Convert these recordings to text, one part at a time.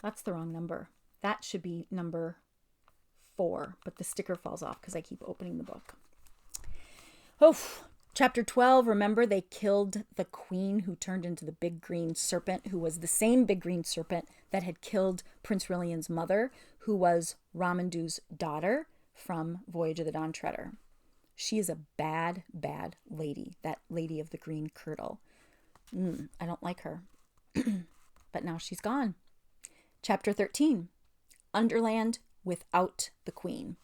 That's the wrong number. That should be number 4, but the sticker falls off because I keep opening the book. Oh, chapter 12, remember they killed the queen who turned into the big green serpent, who was the same big green serpent that had killed Prince Rilian's mother, who was Ramandu's daughter from Voyage of the Dawn Treader. She is a bad, bad lady, that lady of the green kirtle. I don't like her. But now she's gone. Chapter 13, Underland without the queen.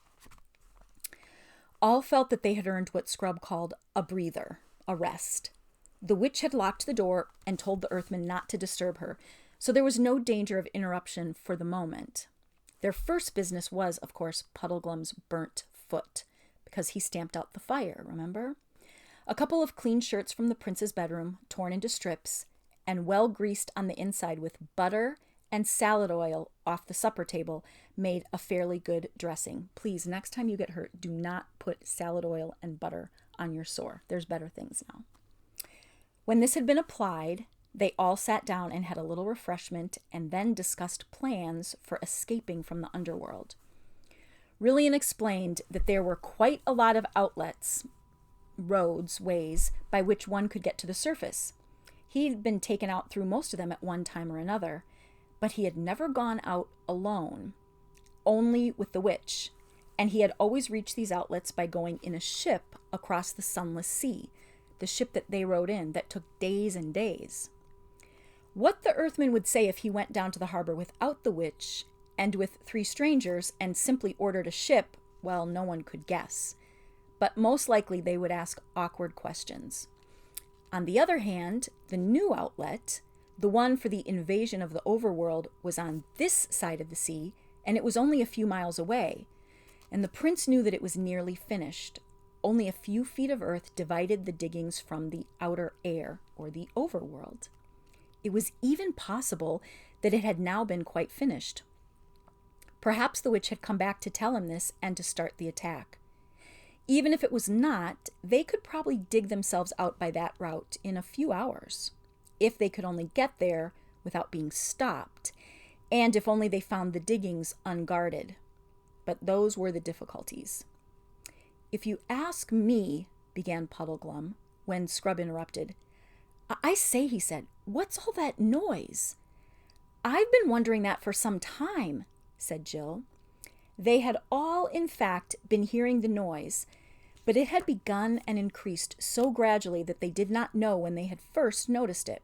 All felt that they had earned what Scrub called a breather, a rest. The witch had locked the door and told the Earthmen not to disturb her, so there was no danger of interruption for the moment. Their first business was, of course, Puddleglum's burnt foot, because he stamped out the fire, remember? A couple of clean shirts from the prince's bedroom, torn into strips, and well greased on the inside with butter and salad oil off the supper table, made a fairly good dressing. Please, next time you get hurt, do not put salad oil and butter on your sore. There's better things now. When this had been applied, they all sat down and had a little refreshment and then discussed plans for escaping from the underworld. Rilian explained that there were quite a lot of outlets, roads, ways, by which one could get to the surface. He'd been taken out through most of them at one time or another, but he had never gone out alone, only with the witch, and he had always reached these outlets by going in a ship across the sunless sea, the ship that they rode in that took days and days. What the Earthman would say if he went down to the harbor without the witch and with 3 strangers and simply ordered a ship, well, no one could guess. But most likely they would ask awkward questions. On the other hand, the new outlet, the one for the invasion of the overworld, was on this side of the sea, and it was only a few miles away. And the prince knew that it was nearly finished. Only a few feet of earth divided the diggings from the outer air, or the overworld. It was even possible that it had now been quite finished. Perhaps the witch had come back to tell him this and to start the attack. Even if it was not, they could probably dig themselves out by that route in a few hours, if they could only get there without being stopped, and if only they found the diggings unguarded. But those were the difficulties. "If you ask me," began Puddleglum, when Scrub interrupted. "I say," he said, "what's all that noise?" "I've been wondering that for some time," said Jill. They had all, in fact, been hearing the noise, but it had begun and increased so gradually that they did not know when they had first noticed it.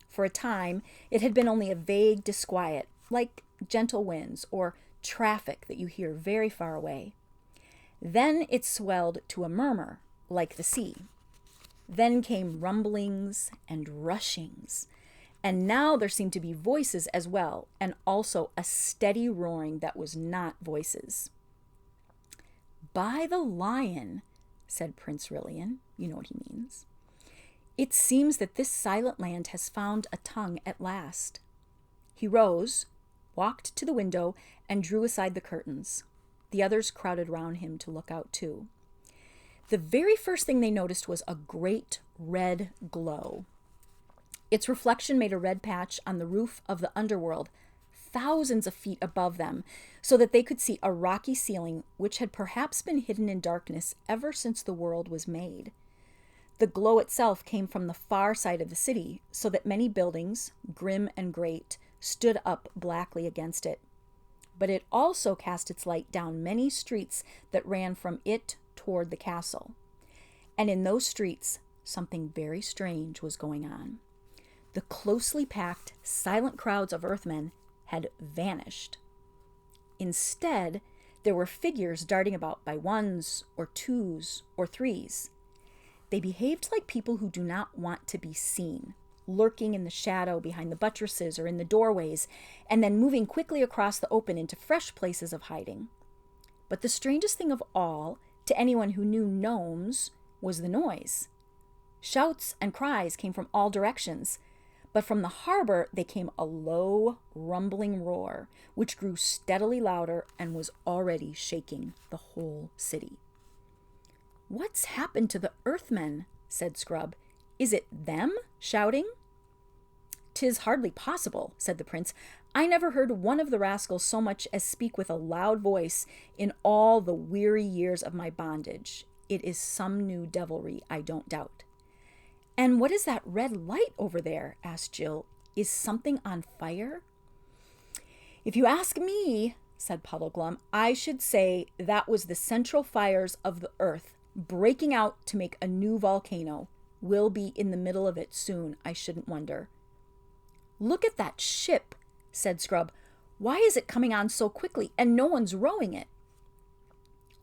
For a time, it had been only a vague disquiet, like gentle winds or traffic that you hear very far away. Then it swelled to a murmur, like the sea. Then came rumblings and rushings, and now there seemed to be voices as well, and also a steady roaring that was not voices. "By the lion," said Prince Rilian, you know what he means, "it seems that this silent land has found a tongue at last." He rose, walked to the window, and drew aside the curtains. The others crowded round him to look out too. The very first thing they noticed was a great red glow. Its reflection made a red patch on the roof of the underworld, thousands of feet above them, so that they could see a rocky ceiling which had perhaps been hidden in darkness ever since the world was made. The glow itself came from the far side of the city, so that many buildings, grim and great, stood up blackly against it. But it also cast its light down many streets that ran from it toward the castle. And in those streets, something very strange was going on. The closely packed, silent crowds of Earthmen had vanished. Instead, there were figures darting about by 1s or 2s or 3s. They behaved like people who do not want to be seen, lurking in the shadow behind the buttresses or in the doorways, and then moving quickly across the open into fresh places of hiding. But the strangest thing of all, to anyone who knew gnomes, was the noise. Shouts and cries came from all directions, but from the harbor they came a low, rumbling roar, which grew steadily louder and was already shaking the whole city. "What's happened to the Earthmen?" said Scrub. "Is it them shouting?" "'Tis hardly possible," said the prince. I never heard one of the rascals so much as speak with a loud voice in all the weary years of my bondage. It is some new devilry, I don't doubt. And what is that red light over there? Asked Jill. Is something on fire? If you ask me, said Puddleglum, I should say that was the central fires of the earth, breaking out to make a new volcano. We'll be in the middle of it soon, I shouldn't wonder. Look at that ship, said Scrub. Why is it coming on so quickly, and no one's rowing it?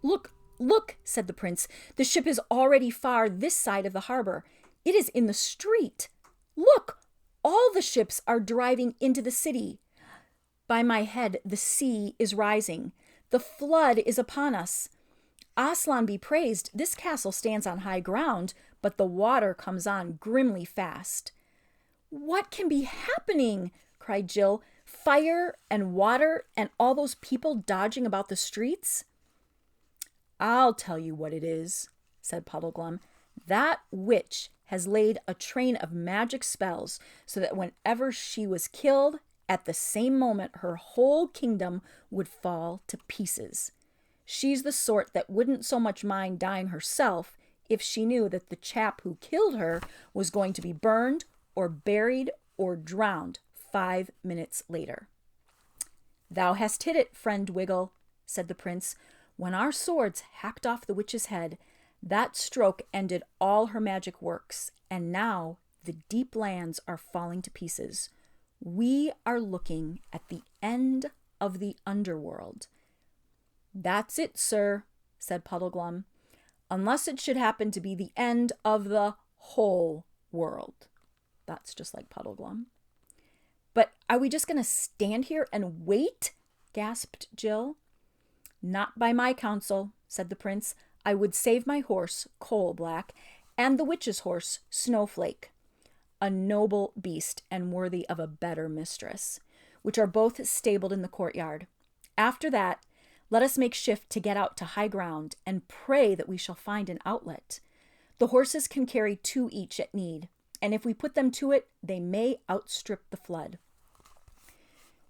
Look, look, said the prince. The ship is already far this side of the harbor. It is in the street. Look, all the ships are driving into the city. By my head, the sea is rising. The flood is upon us. Aslan be praised, this castle stands on high ground, but the water comes on grimly fast. What can be happening? Cried Jill. Fire and water and all those people dodging about the streets? I'll tell you what it is, said Puddleglum. That witch has laid a train of magic spells so that whenever she was killed, at the same moment her whole kingdom would fall to pieces. She's the sort that wouldn't so much mind dying herself if she knew that the chap who killed her was going to be burned or buried or drowned 5 minutes later. Thou hast hit it, friend Wiggle, said the prince. When our swords hacked off the witch's head, that stroke ended all her magic works, and now the deep lands are falling to pieces. We are looking at the end of the underworld. That's it, sir, said Puddleglum, unless it should happen to be the end of the whole world. That's just like Puddleglum. But are we just going to stand here and wait? Gasped Jill. Not by my counsel, said the prince. I would save my horse, Coal Black, and the witch's horse, Snowflake, a noble beast and worthy of a better mistress, which are both stabled in the courtyard. After that, let us make shift to get out to high ground and pray that we shall find an outlet. The horses can carry 2 each at need, and if we put them to it, they may outstrip the flood.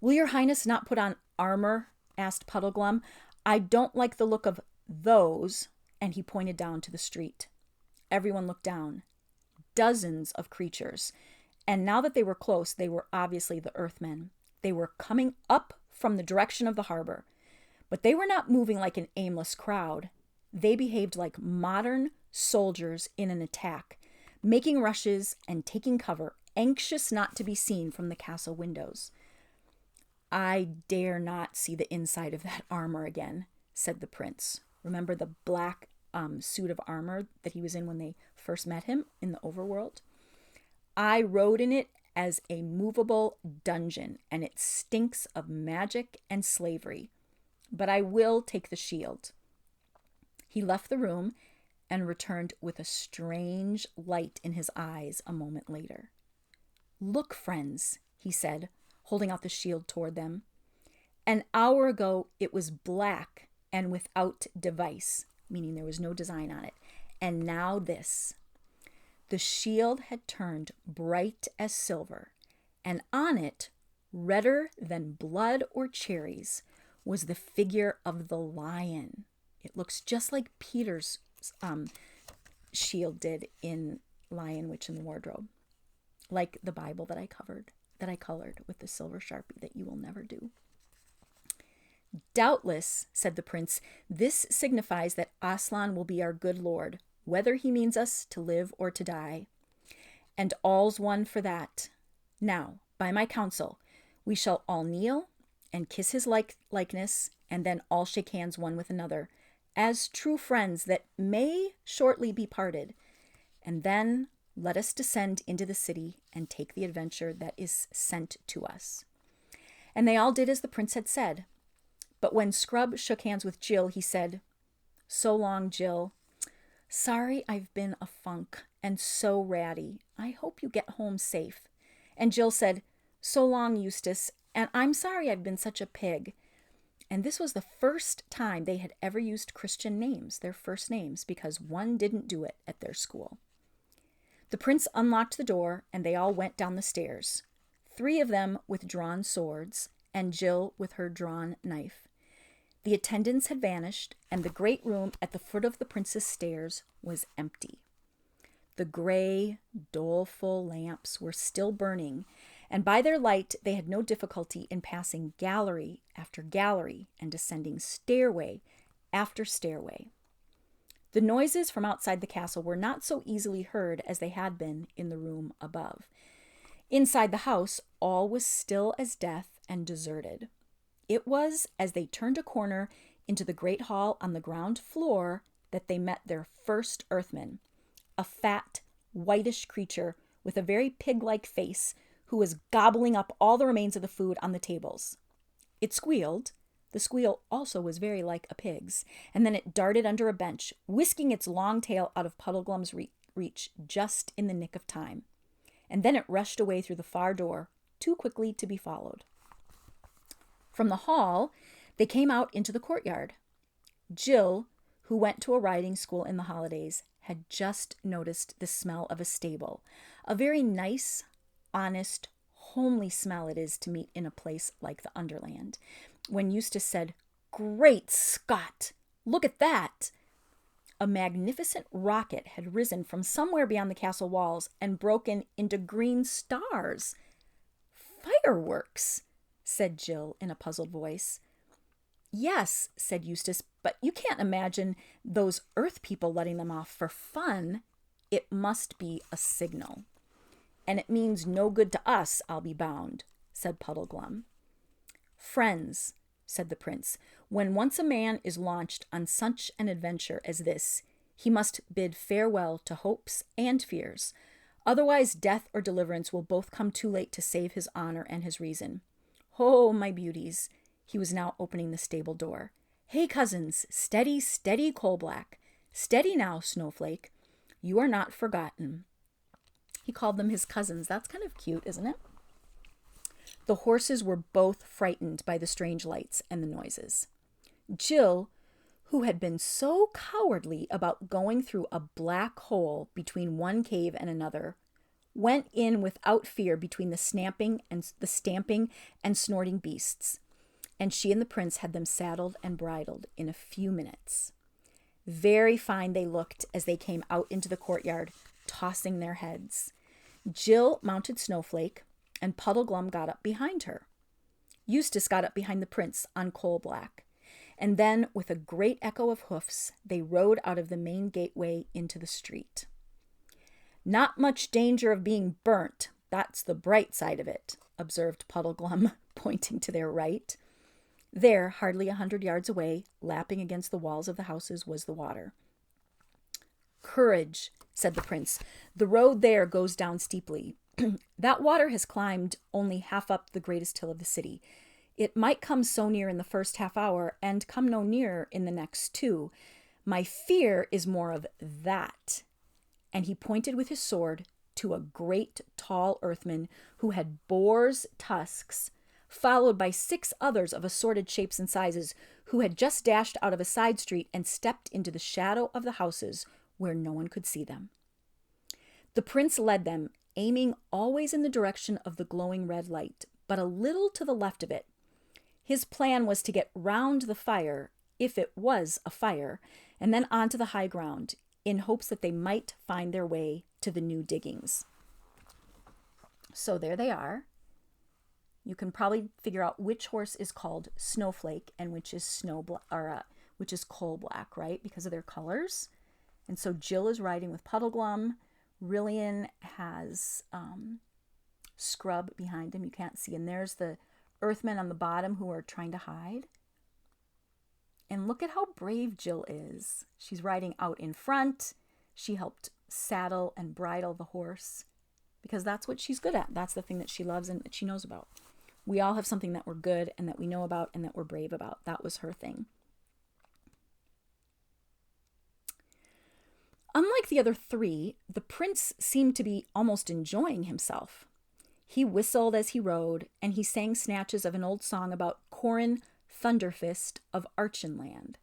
Will your highness not put on armor? Asked Puddleglum. I don't like the look of those, and he pointed down to the street. Everyone looked down. Dozens of creatures, and now that they were close, they were obviously the Earthmen. They were coming up from the direction of the harbor, but they were not moving like an aimless crowd. They behaved like modern soldiers in an attack, making rushes and taking cover, anxious not to be seen from the castle windows. I dare not see the inside of that armor again, said the prince. Remember the black suit of armor that he was in when they first met him in the overworld? I rode in it as a movable dungeon, and it stinks of magic and slavery. But I will take the shield. He left the room and returned with a strange light in his eyes a moment later. Look, friends, he said, holding out the shield toward them. An hour ago it was black and without device, meaning there was no design on it. And now this. The shield had turned bright as silver, and on it, redder than blood or cherries, was the figure of the lion. It looks just like Peter's shield did in Lion, Witch, and the Wardrobe. Like the Bible that I colored with the silver Sharpie that you will never do. Doubtless, said the prince, this signifies that Aslan will be our good lord, whether he means us to live or to die. And all's one for that. Now, by my counsel, we shall all kneel and kiss his likeness, and then all shake hands one with another, as true friends that may shortly be parted. And then let us descend into the city and take the adventure that is sent to us. And they all did as the prince had said. But when Scrub shook hands with Jill, he said, So long, Jill. Sorry I've been a funk and so ratty. I hope you get home safe. And Jill said, So long, Eustace, and I'm sorry I've been such a pig. And this was the first time they had ever used Christian names, their first names, because one didn't do it at their school. The prince unlocked the door, and they all went down the stairs, 3 of them with drawn swords, and Jill with her drawn knife. The attendants had vanished, and the great room at the foot of the prince's stairs was empty. The gray, doleful lamps were still burning, and by their light they had no difficulty in passing gallery after gallery and descending stairway after stairway. The noises from outside the castle were not so easily heard as they had been in the room above. Inside the house, all was still as death and deserted. It was as they turned a corner into the great hall on the ground floor that they met their first earthman, a fat, whitish creature with a very pig-like face who was gobbling up all the remains of the food on the tables. It squealed. The squeal also was very like a pig's, and then it darted under a bench, whisking its long tail out of Puddleglum's reach just in the nick of time. And then it rushed away through the far door, too quickly to be followed. From the hall, they came out into the courtyard. Jill, who went to a riding school in the holidays, had just noticed the smell of a stable, a very nice, honest, homely smell it is to meet in a place like the Underland. When Eustace said, "Great Scott! Look at that!" A magnificent rocket had risen from somewhere beyond the castle walls and broken into green stars. "Fireworks," said Jill in a puzzled voice. "Yes," said Eustace, "but you can't imagine those earth people letting them off for fun. It must be a signal. And it means no good to us, I'll be bound," said Puddleglum. "Friends," said the prince, "when once a man is launched on such an adventure as this, he must bid farewell to hopes and fears. Otherwise death or deliverance will both come too late to save his honor and his reason. Ho, my beauties." He was now opening the stable door. "Hey, cousins, steady, steady, Coal-Black. Steady now, Snowflake. You are not forgotten." He called them his cousins. That's kind of cute, isn't it? The horses were both frightened by the strange lights and the noises. Jill, who had been so cowardly about going through a black hole between one cave and another, went in without fear between the stamping and snorting beasts, and she and the prince had them saddled and bridled in a few minutes. Very fine they looked as they came out into the courtyard, tossing their heads. Jill mounted Snowflake, and Puddleglum got up behind her. Eustace got up behind the prince on Coal-Black, and then, with a great echo of hoofs, they rode out of the main gateway into the street. "Not much danger of being burnt, that's the bright side of it," observed Puddleglum, pointing to their right. There, hardly 100 yards away, lapping against the walls of the houses, was the water. "Courage," said the prince. "The road there goes down steeply. That water has climbed only half up the greatest hill of the city. It might come so near in the first half hour and come no nearer in the next 2. My fear is more of that." And he pointed with his sword to a great tall earthman who had boar's tusks, followed by 6 others of assorted shapes and sizes, who had just dashed out of a side street and stepped into the shadow of the houses where no one could see them. The prince led them, aiming always in the direction of the glowing red light, but a little to the left of it. His plan was to get round the fire, if it was a fire, and then onto the high ground, in hopes that they might find their way to the new diggings. So there they are. You can probably figure out which horse is called Snowflake and which is which is Coal-Black, right? Because of their colors. And so Jill is riding with Puddleglum. Rillian has Scrub behind him. You can't see. And there's the Earthmen on the bottom who are trying to hide. And look at how brave Jill is. She's riding out in front. She helped saddle and bridle the horse because that's what she's good at. That's the thing that she loves and that she knows about. We all have something that we're good and that we know about and that we're brave about. That was her thing. Unlike the other 3, the prince seemed to be almost enjoying himself. He whistled as he rode, and he sang snatches of an old song about Corin Thunderfist of Archenland.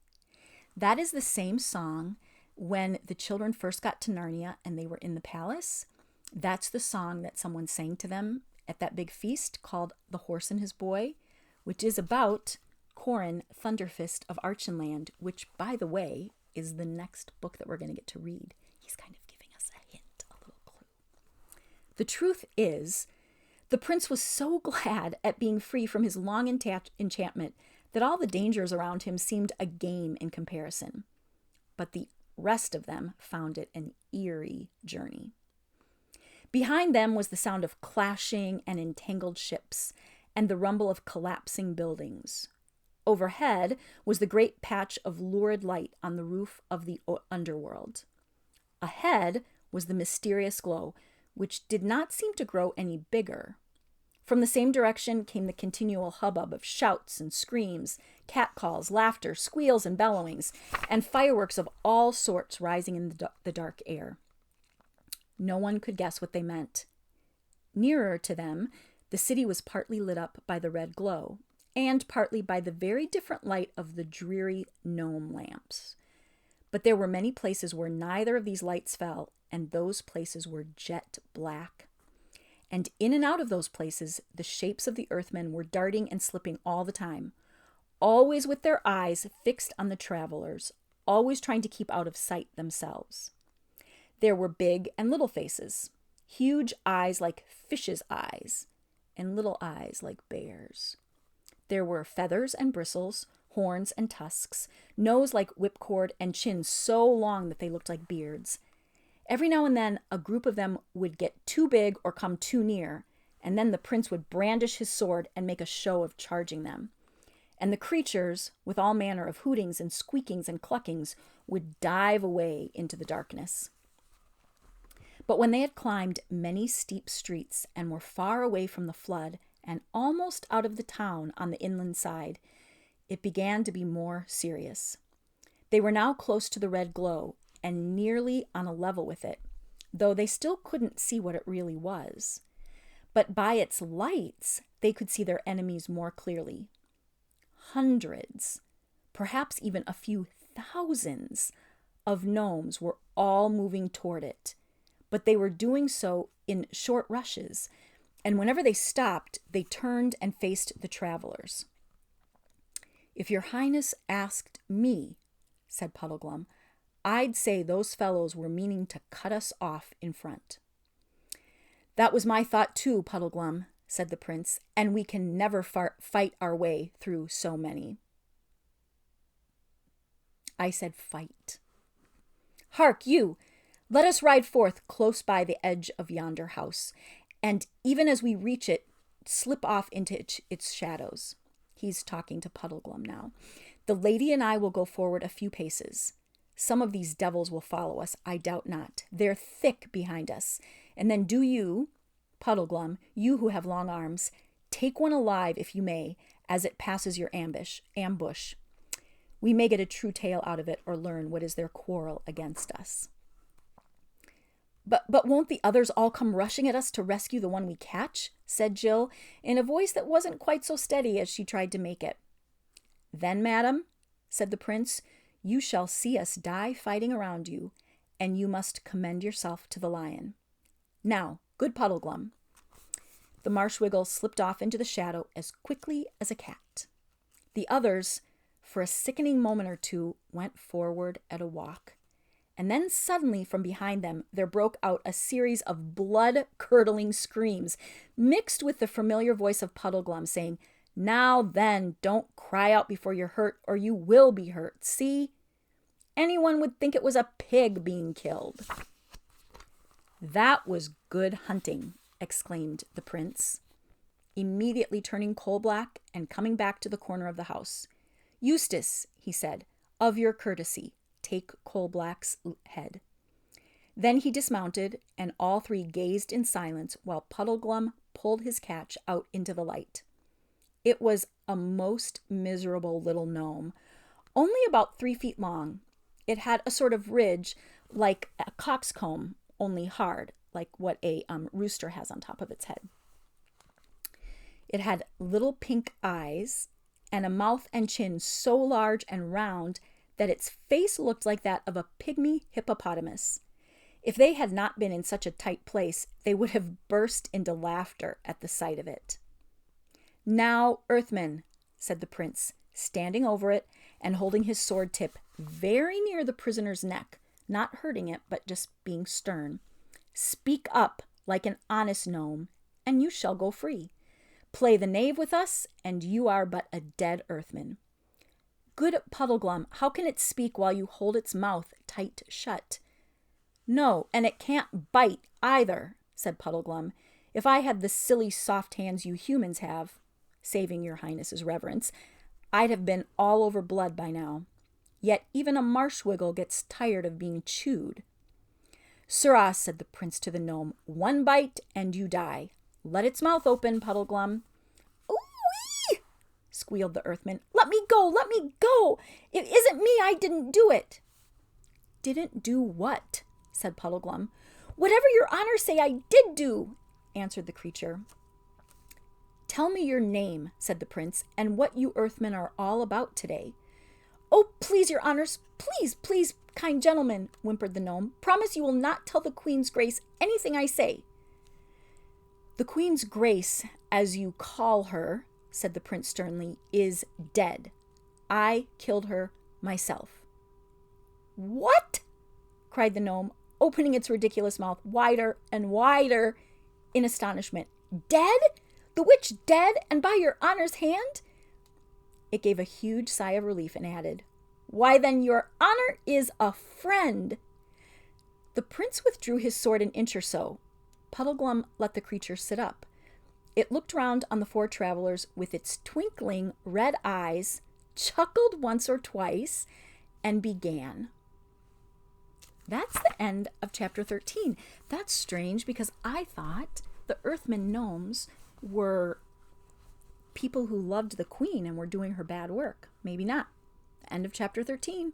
That is the same song when the children first got to Narnia and they were in the palace. That's the song that someone sang to them at that big feast called The Horse and His Boy, which is about Corin Thunderfist of Archenland, which, by the way, is the next book that we're going to get to read. He's kind of giving us a hint, a little clue. The truth is, the prince was so glad at being free from his long enchantment that all the dangers around him seemed a game in comparison. But the rest of them found it an eerie journey. Behind them was the sound of clashing and entangled ships and the rumble of collapsing buildings. Overhead was the great patch of lurid light on the roof of the underworld. Ahead was the mysterious glow, which did not seem to grow any bigger. From the same direction came the continual hubbub of shouts and screams, catcalls, laughter, squeals and bellowings, and fireworks of all sorts rising in the dark air. No one could guess what they meant. Nearer to them, the city was partly lit up by the red glow, and partly by the very different light of the dreary gnome lamps. But there were many places where neither of these lights fell, and those places were jet black. And in and out of those places, the shapes of the earthmen were darting and slipping all the time, always with their eyes fixed on the travelers, always trying to keep out of sight themselves. There were big and little faces, huge eyes like fishes' eyes, and little eyes like bears'. There were feathers and bristles, horns and tusks, nose like whipcord, and chin so long that they looked like beards. Every now and then, a group of them would get too big or come too near, and then the prince would brandish his sword and make a show of charging them. And the creatures, with all manner of hootings and squeakings and cluckings, would dive away into the darkness. But when they had climbed many steep streets and were far away from the flood and almost out of the town on the inland side, it began to be more serious. They were now close to the red glow and nearly on a level with it, though they still couldn't see what it really was. But by its lights, they could see their enemies more clearly. Hundreds, perhaps even a few thousands of gnomes were all moving toward it, but they were doing so in short rushes, and whenever they stopped, they turned and faced the travelers. "If your highness asked me," said Puddleglum, "I'd say those fellows were meaning to cut us off in front." "That was my thought too, Puddleglum," said the prince, "and we can never fight our way through so many." I said fight. "Hark, you! Let us ride forth close by the edge of yonder house, and even as we reach it, slip off into its shadows." He's talking to Puddleglum now. "The lady and I will go forward a few paces. Some of these devils will follow us, I doubt not. They're thick behind us. And then do you, Puddleglum, you who have long arms, take one alive if you may, as it passes your ambush. We may get a true tale out of it or learn what is their quarrel against us." But won't the others all come rushing at us to rescue the one we catch?" said Jill, in a voice that wasn't quite so steady as she tried to make it. "Then, madam," said the prince, "you shall see us die fighting around you, and you must commend yourself to the lion. Now, good Puddleglum." The Marshwiggle slipped off into the shadow as quickly as a cat. The others, for a sickening moment or two, went forward at a walk. And then suddenly from behind them there broke out a series of blood-curdling screams, mixed with the familiar voice of Puddleglum saying, "Now then, don't cry out before you're hurt, or you will be hurt. See? Anyone would think it was a pig being killed." "That was good hunting," exclaimed the prince, immediately turning coal-black and coming back to the corner of the house. "Eustace," he said, "of your courtesy, take Coal-Black's head." Then he dismounted, and all three gazed in silence while Puddleglum pulled his catch out into the light. It was a most miserable little gnome, only about 3 feet long. It had a sort of ridge like a coxcomb, only hard, like what a rooster has on top of its head. It had little pink eyes and a mouth and chin so large and round that its face looked like that of a pygmy hippopotamus. If they had not been in such a tight place, they would have burst into laughter at the sight of it. "Now, Earthmen," said the prince, standing over it and holding his sword tip very near the prisoner's neck, not hurting it, but just being stern. "Speak up like an honest gnome, and you shall go free. Play the knave with us, and you are but a dead earthman." "Good Puddleglum, how can it speak while you hold its mouth tight shut?" "No, and it can't bite either," said Puddleglum. "If I had the silly soft hands you humans have," saving your highness's reverence, "I'd have been all over blood by now. Yet even a Marshwiggle gets tired of being chewed." "Sirrah," said the prince to the gnome, "one bite and you die. Let its mouth open, Puddleglum." "Ooh-wee!" squealed the earthman. "Let me go! Let me go! It isn't me! I didn't do it!" "Didn't do what?" said Puddleglum. "Whatever your honor say I did do," answered the creature. "Tell me your name," said the prince, "and what you earthmen are all about today." "Oh, please, your honors, please, please, kind gentlemen," whimpered the gnome. "Promise you will not tell the Queen's Grace anything I say." "The Queen's Grace, as you call her," said the prince sternly, "is dead. I killed her myself." "What?" cried the gnome, opening its ridiculous mouth wider and wider in astonishment. "Dead? The witch dead, and by your honor's hand?" It gave a huge sigh of relief and added, "Why, then your honor is a friend." The prince withdrew his sword an inch or so. Puddleglum let the creature sit up. It looked round on the four travelers with its twinkling red eyes, chuckled once or twice, and began. That's the end of chapter 13. That's strange because I thought the Earthmen gnomes were people who loved the queen and were doing her bad work. Maybe not. End of chapter 13.